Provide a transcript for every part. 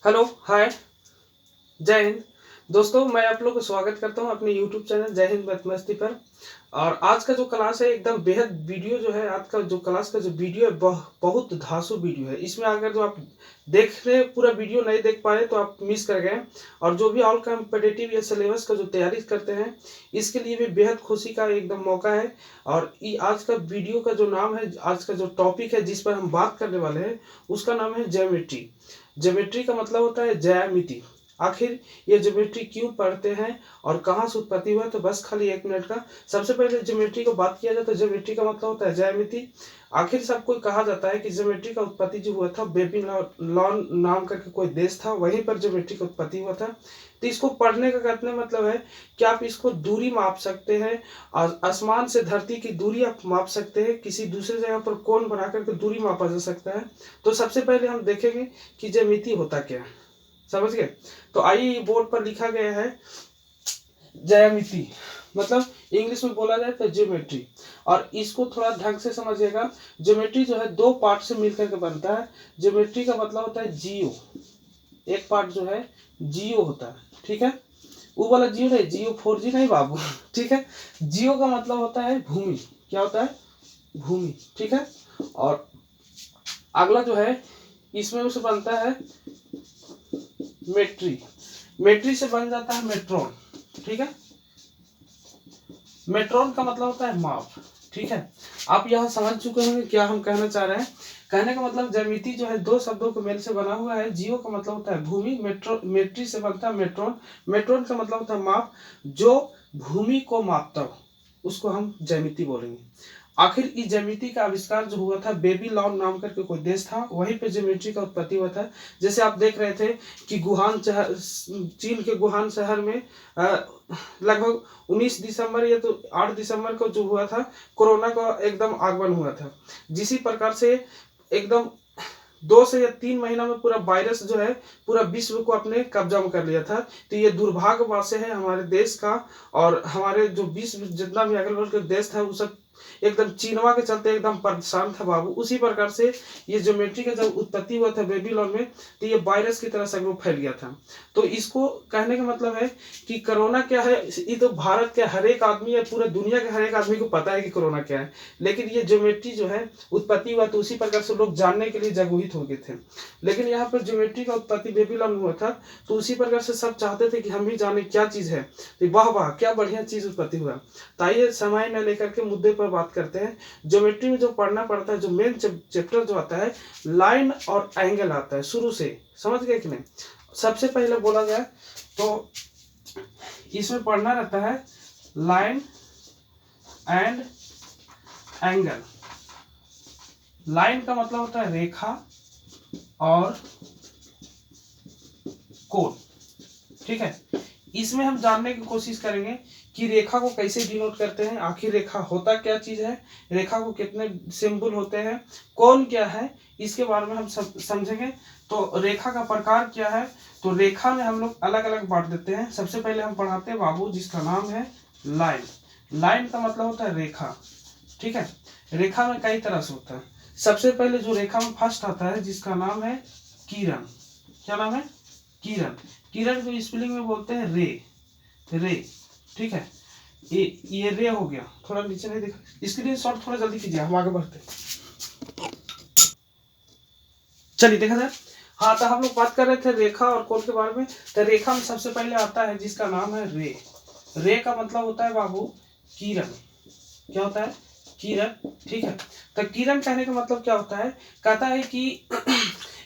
Hello, हाय, जय हिंद। दोस्तों, मैं आप लोग को स्वागत करता हूं अपने यूट्यूब चैनल जय हिंद मस्ती पर। और आज का जो क्लास है एकदम बेहद वीडियो जो है, आज का जो क्लास का जो वीडियो है बहुत धांसू वीडियो है। इसमें अगर जो आप देखने पूरा वीडियो नहीं देख पाए तो आप मिस कर गए। और जो भी ऑल कॉम्पिटिटिव या सिलेबस का जो तैयारी करते हैं, इसके लिए भी बेहद खुशी का एकदम मौका है। और आज का वीडियो का जो नाम है, आज का जो टॉपिक है जिस पर हम बात करने वाले हैं, उसका नाम है ज्योमेट्री। ज्योमेट्री का मतलब होता है ज्यामिति। आखिर ये ज्योमेट्री क्यों पढ़ते हैं और कहाँ से उत्पत्ति हुआ, तो बस खाली 1 मिनट का। सबसे पहले ज्योमेट्री को बात किया जाए तो ज्योमेट्री का मतलब होता है ज्यामिति। आखिर सबको कहा जाता है कि ज्योमेट्री का उत्पत्ति जो हुआ था, बेबीलोन नाम करके कोई देश था, वहीं पर ज्योमेट्री का उत्पत्ति हुआ था। तो इसको पढ़ने का कहने मतलब है कि आप इसको दूरी माप सकते हैं, और आसमान से धरती की दूरी आप माप सकते हैं, किसी दूसरे जगह पर कोण बना करके दूरी मापा जा सकता है। तो सबसे पहले हम देखेंगे कि ज्यामिति होता क्या है, समझ गए। तो आइए, बोर्ड पर लिखा गया है ज्यामिति, मतलब इंग्लिश में बोला जाए तो ज्योमेट्री। और इसको थोड़ा ढंग से समझिएगा। ज्योमेट्री जो है 2 पार्ट से मिलकर के बनता है। ज्योमेट्री का मतलब होता है जियो, एक पार्ट जो है जियो होता है, ठीक है। वो वाला जियो नहीं, जियो 4G नहीं बाबू, ठीक है। जियो का मतलब होता है भूमि। क्या होता है? भूमि, ठीक है। और अगला जो है, इसमें उसे बनता है मेट्री। मेट्री से बन जाता है मेट्रोन, ठीक है। मेट्रोन का मतलब होता है माप, ठीक है। आप यहाँ समझ चुके होंगे क्या हम कहना चाह रहे हैं। कहने का मतलब ज्यामिति जो है 2 शब्दों के मेल से बना हुआ है। जियो का मतलब होता है भूमि, मेट्री से बनता है मेट्रोन। मेट्रोन का मतलब होता है माप, जो भूमि को मापता हो उसको हम ज्यामिति बोलेंगे। आखिर इस ज्यामिति का आविष्कार जो हुआ था, बेबीलोन नाम करके कोई देश था, वहीं पे ज्योमेट्री का उत्पत्ति हुआ था। जैसे आप देख रहे थे कि चीन के गुहान शहर में लगभग 19 दिसंबर या तो 8 दिसंबर को जो हुआ था, कोरोना का एकदम आगमन हुआ था। जिसी प्रकार से एकदम 2 से या 3 महीना में पूरा वायरस जो है पूरा विश्व को अपने कब्जा में कर लिया था। तो ये दुर्भाग्यवश है हमारे देश का, और हमारे जो विश्व जितना भी अगल बगल के देश था वो सब एकदम चीनवा के चलते एकदम परेशान था बाबू। उसी प्रकार से ये ज्योमेट्री का जब उत्पत्ति हुआ था बेबीलोन में, तो ये वायरस की तरह सगरों फैल गया था। तो इसको कहने का मतलब है कि कोरोना क्या है, ये तो भारत के हर एक आदमी या पूरे दुनिया के हर एक आदमी को पता है कि कोरोना क्या है। लेकिन ये ज्योमेट्री जो है उत्पत्ति हुआ तो उसी प्रकार से लोग जानने के लिए जागरूक हो गए थे। लेकिन यहाँ पर ज्योमेट्री का उत्पत्ति बेबीलोन में हुआ था, तो उसी प्रकार से सब चाहते थे कि हम भी जाने क्या चीज है। तो वाह वाह, क्या बढ़िया चीज उत्पत्ति हुआ। तो आइए समय न लेकर के मुद्दे पर बात करते हैं। ज्योमेट्री में जो पढ़ना पड़ता है, जो मेन चैप्टर जो आता है, लाइन और एंगल आता है शुरू से, समझ गए कि नहीं। सबसे पहले बोला जाए तो इसमें पढ़ना रहता है लाइन एंड एंगल। लाइन का मतलब होता है रेखा और कोण, ठीक है। इसमें हम जानने की कोशिश करेंगे कि रेखा को कैसे डिनोट करते हैं, आखिर रेखा होता क्या चीज है, रेखा को कितने सिंबल होते हैं, कोण क्या है, इसके बारे में हम समझेंगे। तो रेखा का प्रकार क्या है, तो रेखा में हम लोग अलग अलग बांट देते हैं। सबसे पहले हम पढ़ाते हैं बाबू जिसका नाम है लाइन। लाइन का मतलब होता है रेखा, ठीक है। रेखा में कई तरह से होता है। सबसे पहले जो रेखा में फर्स्ट आता है जिसका नाम है किरण। क्या नाम है? किरण। किरण को स्पेलिंग में बोलते हैं रे, ठीक है। ये रे हो गया। थोड़ा नीचे नहीं देखा, स्क्रीन शॉट थोड़ा जल्दी कीजिए, हम आगे बढ़ते। चलिए देखा जाए। हाँ, तो हम लोग बात कर रहे थे रेखा और कोण के बारे में। तो रेखा में सबसे पहले आता है जिसका नाम है रे। रे का मतलब होता है बाबू किरण। क्या होता है? किरण, ठीक है। तो किरण कहने का मतलब क्या होता है, कहता है कि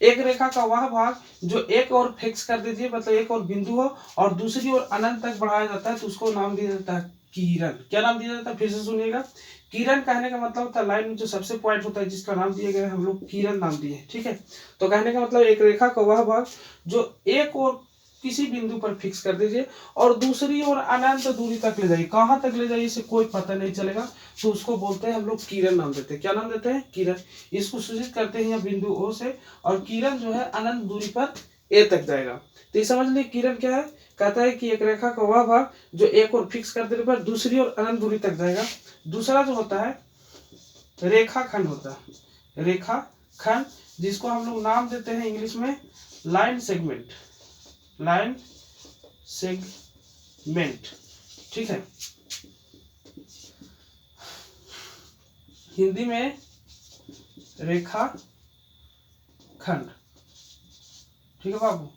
एक रेखा का वह भाग जो एक और फिक्स कर दीजिए, मतलब एक और बिंदु हो और दूसरी ओर अनंत तक बढ़ाया जाता है, तो उसको नाम दिया जाता है किरण। क्या नाम दिया जाता है? फिर से सुनिएगा। किरण कहने का मतलब होता है लाइन में जो सबसे पॉइंट होता है जिसका नाम दिया गया है, हम लोग किरण नाम दिए, ठीक है। तो कहने का मतलब एक रेखा का वह भाग जो एक और किसी बिंदु पर फिक्स कर दीजिए और दूसरी ओर अनंत दूरी तक ले जाइए। कहाँ तक ले जाइए इसे कोई पता नहीं चलेगा, तो उसको बोलते हैं हम लोग किरण नाम देते हैं। क्या नाम देते हैं? किरण। इसको सूचित करते हैं बिंदु ओ से, और किरण जो है अनंत दूरी पर ए तक जाएगा। तो ये समझ लीजिए किरण क्या है। कहता है कि एक रेखा का वह भाग जो एक और फिक्स कर देने पर दूसरी ओर अनंत दूरी तक जाएगा। दूसरा जो होता है रेखा खंड होता है। रेखा खंड जिसको हम लोग नाम देते हैं इंग्लिश में लाइन सेगमेंट, लाइन सेगमेंट, ठीक है, हिंदी में रेखा खंड, ठीक है बाबू,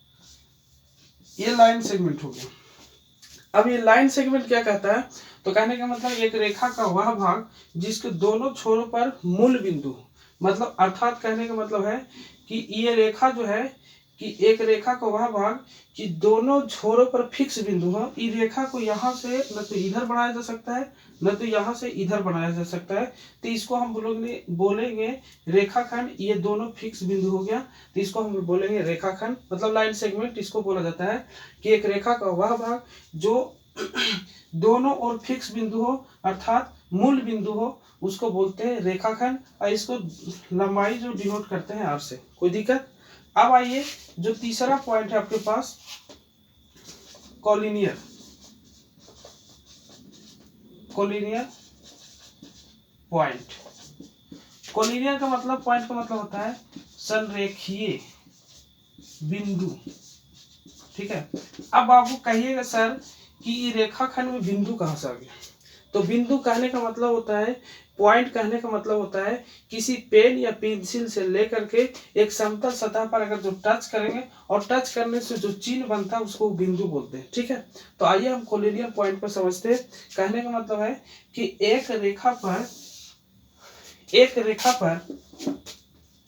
ये लाइन सेगमेंट हो गया। अब ये लाइन सेगमेंट क्या कहता है, तो कहने का मतलब एक रेखा का वह भाग जिसके दोनों छोरों पर मूल बिंदु, मतलब अर्थात कहने का मतलब है कि ये रेखा जो है कि एक रेखा का वह भाग कि दोनों छोरों पर फिक्स बिंदु हो। इस रेखा को यहाँ से न तो इधर बढ़ाया जा सकता है न तो यहाँ से इधर बढ़ाया जा सकता है, तो इसको हम बोलेंगे रेखाखंड। ये दोनों फिक्स बिंदु हो गया, तो इसको हम बोलेंगे रेखाखंड, मतलब लाइन सेगमेंट इसको बोला जाता है कि एक रेखा का वह भाग जो दोनों ओर फिक्स बिंदु हो अर्थात मूल बिंदु हो, उसको बोलते हैं रेखाखंड। और इसको लंबाई जो डिनोट करते हैं आर से, कोई दिक्कत। अब आइए जो तीसरा पॉइंट है आपके पास, कोलिनियर, कोलिनियर पॉइंट। कोलिनियर का मतलब, पॉइंट का मतलब होता है संरेखीय बिंदु, ठीक है। अब बाबू कहिएगा सर कि रेखाखंड में बिंदु कहाँ से आ गया, तो बिंदु कहने का मतलब होता है, पॉइंट कहने का मतलब होता है किसी पेन या पेंसिल से लेकर के एक समतल सतह पर अगर जो टच करेंगे और टच करने से जो चिन्ह बनता है उसको बिंदु बोलते हैं, ठीक है। तो आइए हम कोलिनियर पॉइंट पर समझते हैं। कहने का मतलब है कि एक रेखा पर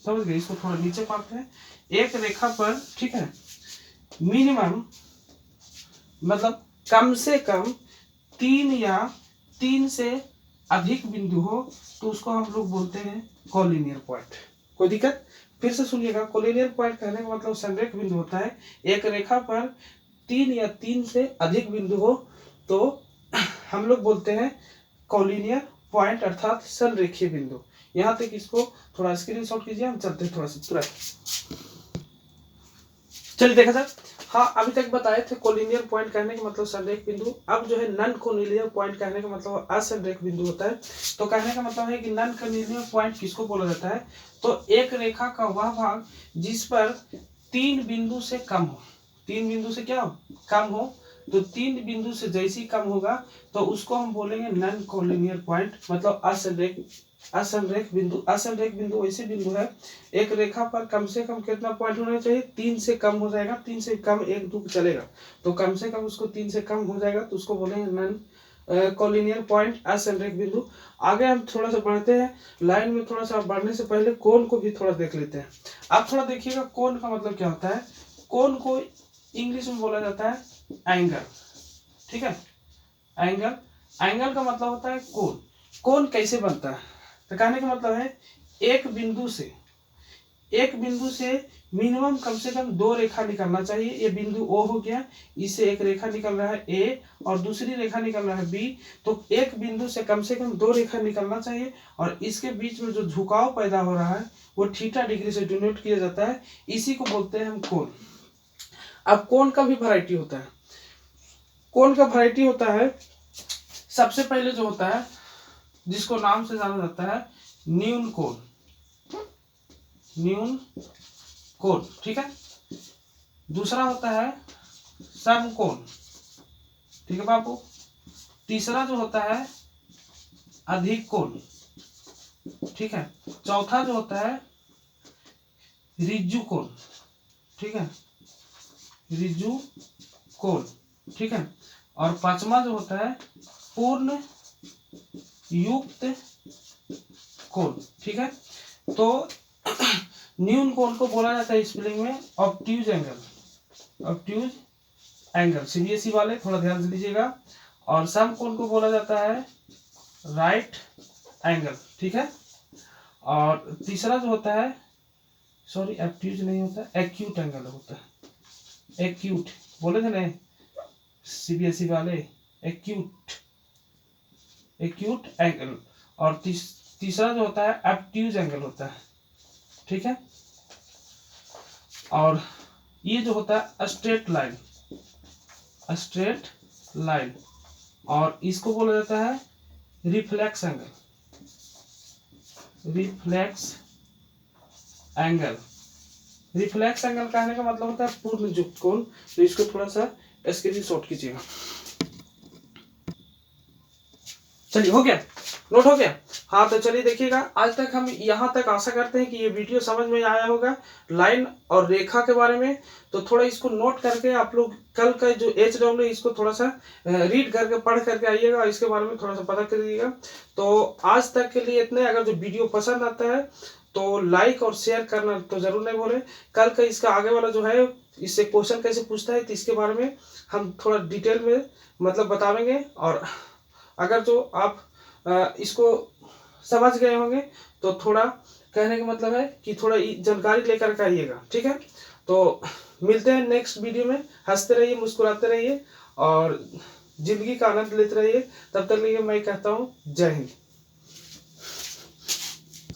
समझ गए, इसको थोड़ा नीचे पढ़ते हैं। एक रेखा पर, ठीक है, मिनिमम मतलब कम से कम 3 या 3 से अधिक बिंदु हो तो उसको हम लोग बोलते हैं कोलिनियर पॉइंट। कोई दिक्कत, फिर से सुनिएगा। कोलिनियर पॉइंट कहने का मतलब संरेख बिंदु होता है। एक रेखा पर 3 या 3 से अधिक बिंदु हो तो हम लोग बोलते हैं कोलिनियर पॉइंट अर्थात संरेखीय बिंदु। यहाँ तक इसको थोड़ा स्क्रीनशॉट कीजिए, हम चलते हैं थोड़ा सा तुरंत। चलिए देखा जाए, हाँ अभी तक बताए थे कोलिनियर पॉइंट कहने का मतलब संरेख बिंदु। अब जो है नॉन कोलिनियर पॉइंट कहने का मतलब असंरेख बिंदु होता है। तो कहने का मतलब है कि नॉन कोलिनियर पॉइंट किसको बोला जाता है, तो एक रेखा का वह भाग जिस पर 3 बिंदु से कम हो, 3 बिंदु से क्या हो, कम हो, तो 3 बिंदु से जैसी कम होगा तो उसको हम बोलेंगे नॉन कोलिनियर पॉइंट, मतलब असंरेख बिंदु। असंरेख बिंदु वैसे बिंदु है, एक रेखा पर कम से कम कितना पॉइंट होना चाहिए, 3 से कम हो जाएगा, 3 से कम 1 2 चलेगा, तो कम से कम उसको 3 से कम हो जाएगा तो उसको बोलेंगे नॉन कोलिनियर पॉइंट, असंरेख बिंदु। आगे हम थोड़ा सा बढ़ते हैं, लाइन में थोड़ा सा बढ़ने से पहले कोण को भी थोड़ा देख लेते हैं। आप थोड़ा देखिएगा कोण का मतलब क्या होता है। कोण को इंग्लिश में बोला जाता है एंगल, ठीक है, एंगल। एंगल का मतलब होता है कोण। कोण कैसे बनता है, तो कहने का मतलब है एक बिंदु से मिनिमम कम से कम 2 रेखा निकलना चाहिए। ये बिंदु O हो गया, इससे एक रेखा निकल रहा है A और दूसरी रेखा निकल रहा है B, तो एक बिंदु से कम 2 रेखा निकलना चाहिए और इसके बीच में जो झुकाव पैदा हो रहा है वो थीटा डिग्री से डिनोट किया जाता है, इसी को बोलते हैं हम कोण। अब कोण का भी वैरायटी होता है। कोण का वैरायटी होता है, सबसे पहले जो होता है जिसको नाम से जाना जाता है न्यून कोण, न्यून कोण, ठीक है। दूसरा होता है समकोण, ठीक है बाबू। तीसरा जो होता है अधिक कोण, ठीक है। चौथा जो होता है ऋजु कोण, ठीक है, ऋजु कोण, ठीक है। और पांचवा जो होता है पूर्ण युक्त कोण, ठीक है। तो न्यून कोण को बोला जाता है स्पेलिंग में obtuse angle, obtuse angle, CBSE वाले थोड़ा ध्यान से दीजिएगा। और सम कोण को बोला जाता है राइट एंगल, ठीक है। और तीसरा जो होता है, सॉरी ऑब्ट्यूज नहीं होता, एक्यूट एंगल होता है, एक्यूट बोले थे ना सीबीएसई वाले, एक्यूट, एक्यूट एंगल। और तीसरा जो होता है ऑब्ट्यूज एंगल होता है, ठीक है। और ये जो होता है स्ट्रेट लाइन, स्ट्रेट लाइन, और इसको बोला जाता है reflex angle, reflex angle, reflex angle कहने का मतलब होता है पूर्ण झुक कोण। तो इसको थोड़ा सा स्क्रीनशॉट कीजिएगा। चलिए हो गया, नोट हो गया। हाँ तो चलिए देखिएगा, आज तक हम यहाँ तक आशा करते हैं कि ये वीडियो समझ में आया होगा लाइन और रेखा के बारे में। तो थोड़ा इसको नोट करके आप लोग कल का जो HW इसको थोड़ा सा रीड करके पढ़ करके आइएगा, इसके बारे में थोड़ा सा पता करिएगा। तो आज तक के लिए इतने। अगर जो वीडियो पसंद आता है तो लाइक और शेयर करना तो जरूर नहीं भूलें। कल का इसका आगे वाला जो है, इससे क्वेश्चन कैसे पूछता है तो इसके बारे में हम थोड़ा डिटेल में मतलब बताएंगे। और अगर जो आप इसको समझ गए होंगे तो थोड़ा कहने का मतलब है कि थोड़ा जानकारी लेकर के आइएगा, ठीक है। तो मिलते हैं नेक्स्ट वीडियो में। हंसते रहिए, मुस्कुराते रहिए और जिंदगी का आनंद लेते रहिए। तब तक के लिए मैं कहता हूँ जय हिंद।